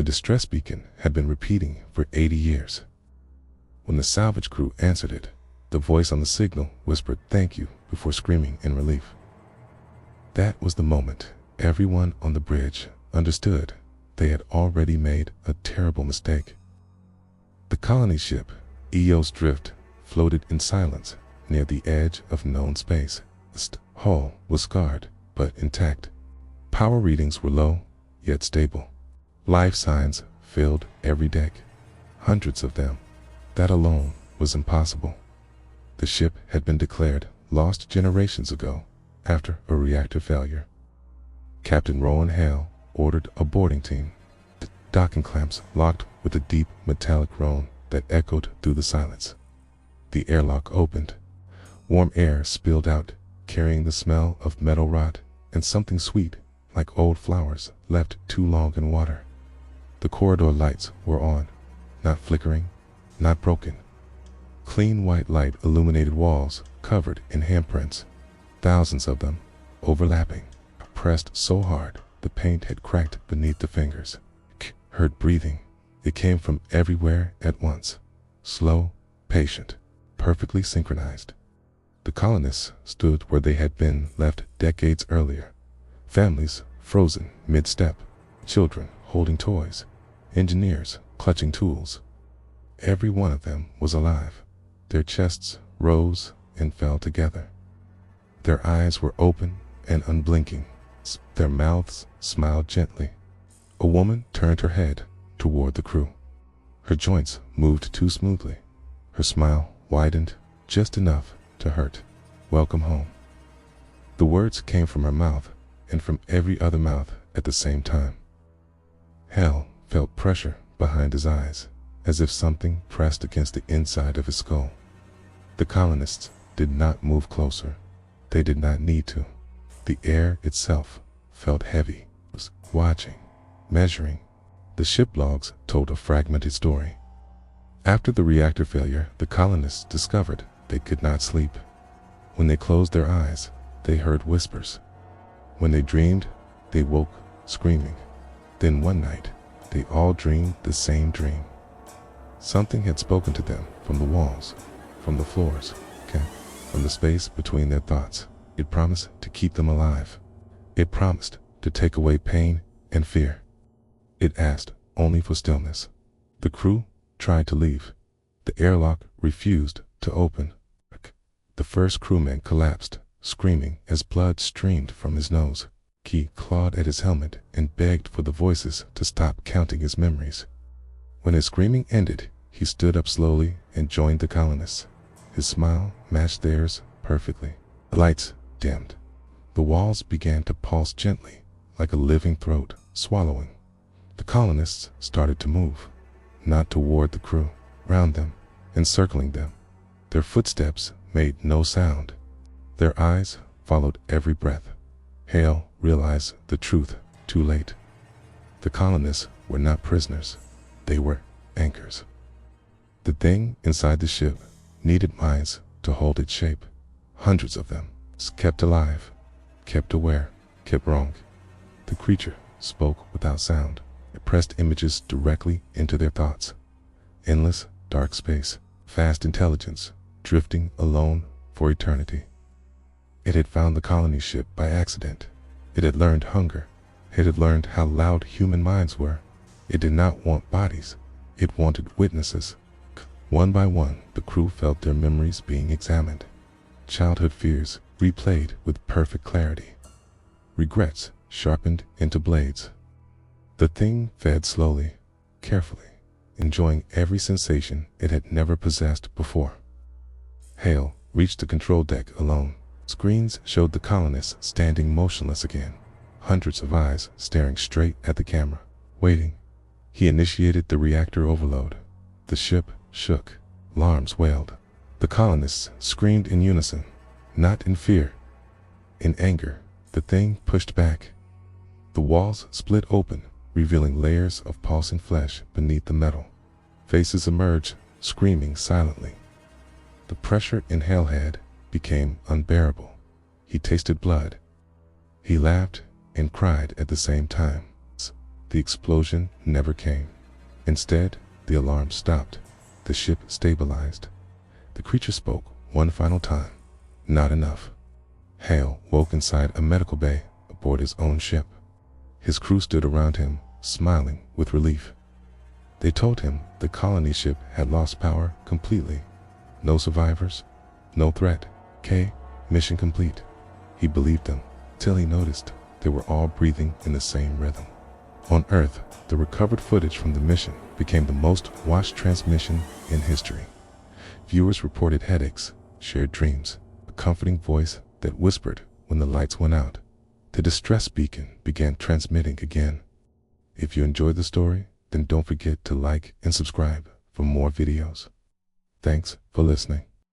The distress beacon had been repeating for 80 years. When the salvage crew answered it, the voice on the signal whispered "thank you" before screaming in relief. That was the moment everyone on the bridge understood they had already made a terrible mistake. The colony ship, Eos Drift, floated in silence near the edge of known space. Its hull was scarred, but intact. Power readings were low, yet stable. Life signs filled every deck, hundreds of them. That alone was impossible. The ship had been declared lost generations ago after a reactor failure. Captain Rowan Hale ordered a boarding team. The docking clamps locked with a deep metallic groan that echoed through the silence. The airlock opened. Warm air spilled out, carrying the smell of metal rot and something sweet, like old flowers left too long in water. The corridor lights were on, not flickering, not broken. Clean white light illuminated walls covered in handprints, thousands of them, overlapping, pressed so hard the paint had cracked beneath the fingers. Heard breathing. It came from everywhere at once, slow, patient, perfectly synchronized. The colonists stood where they had been left decades earlier, families frozen mid-step, children holding toys, engineers clutching tools. Every one of them was alive. Their chests rose and fell together. Their eyes were open and unblinking. Their mouths smiled gently. A woman turned her head toward the crew. Her joints moved too smoothly. Her smile widened just enough to hurt. "Welcome home." The words came from her mouth and from every other mouth at the same time. Hal felt pressure behind his eyes, as if something pressed against the inside of his skull. The colonists did not move closer. They did not need to. The air itself felt heavy. It was watching, measuring. The ship logs told a fragmented story. After the reactor failure, the colonists discovered they could not sleep. When they closed their eyes, they heard whispers. When they dreamed, they woke screaming. Then one night, they all dreamed the same dream. Something had spoken to them from the walls, from the floors, from the space between their thoughts. It promised to keep them alive. It promised to take away pain and fear. It asked only for stillness. The crew tried to leave. The airlock refused to open. The first crewman collapsed, screaming as blood streamed from his nose. He clawed at his helmet and begged for the voices to stop counting his memories. When his screaming ended, he stood up slowly and joined the colonists. His smile matched theirs perfectly. The lights dimmed. The walls began to pulse gently, like a living throat swallowing. The colonists started to move, not toward the crew, around them, encircling them. Their footsteps made no sound. Their eyes followed every breath. Hale realized the truth too late. The colonists were not prisoners. They were anchors. The thing inside the ship needed minds to hold its shape. Hundreds of them, kept alive, kept aware, kept wrong. The creature spoke without sound. It pressed images directly into their thoughts. Endless dark space, vast intelligence, drifting alone for eternity. It had found the colony ship by accident. It had learned hunger. It had learned how loud human minds were. It did not want bodies. It wanted witnesses. One by one, the crew felt their memories being examined. Childhood fears replayed with perfect clarity. Regrets sharpened into blades. The thing fed slowly, carefully, enjoying every sensation it had never possessed before. Hale reached the control deck alone. Screens showed the colonists standing motionless again, hundreds of eyes staring straight at the camera, waiting. He initiated the reactor overload. The ship shook. Alarms wailed. The colonists screamed in unison, not in fear. In anger, the thing pushed back. The walls split open, revealing layers of pulsing flesh beneath the metal. Faces emerged, screaming silently. The pressure in Hale had became unbearable. He tasted blood. He laughed and cried at the same time. The explosion never came. Instead, the alarm stopped. The ship stabilized. The creature spoke one final time. Not enough. Hale woke inside a medical bay aboard his own ship. His crew stood around him, smiling with relief. They told him the colony ship had lost power completely. No survivors, no threat. Mission complete. He believed them, till he noticed they were all breathing in the same rhythm. On Earth, the recovered footage from the mission became the most watched transmission in history. Viewers reported headaches, shared dreams, a comforting voice that whispered when the lights went out. The distress beacon began transmitting again. If you enjoyed the story, then don't forget to like and subscribe for more videos. Thanks for listening.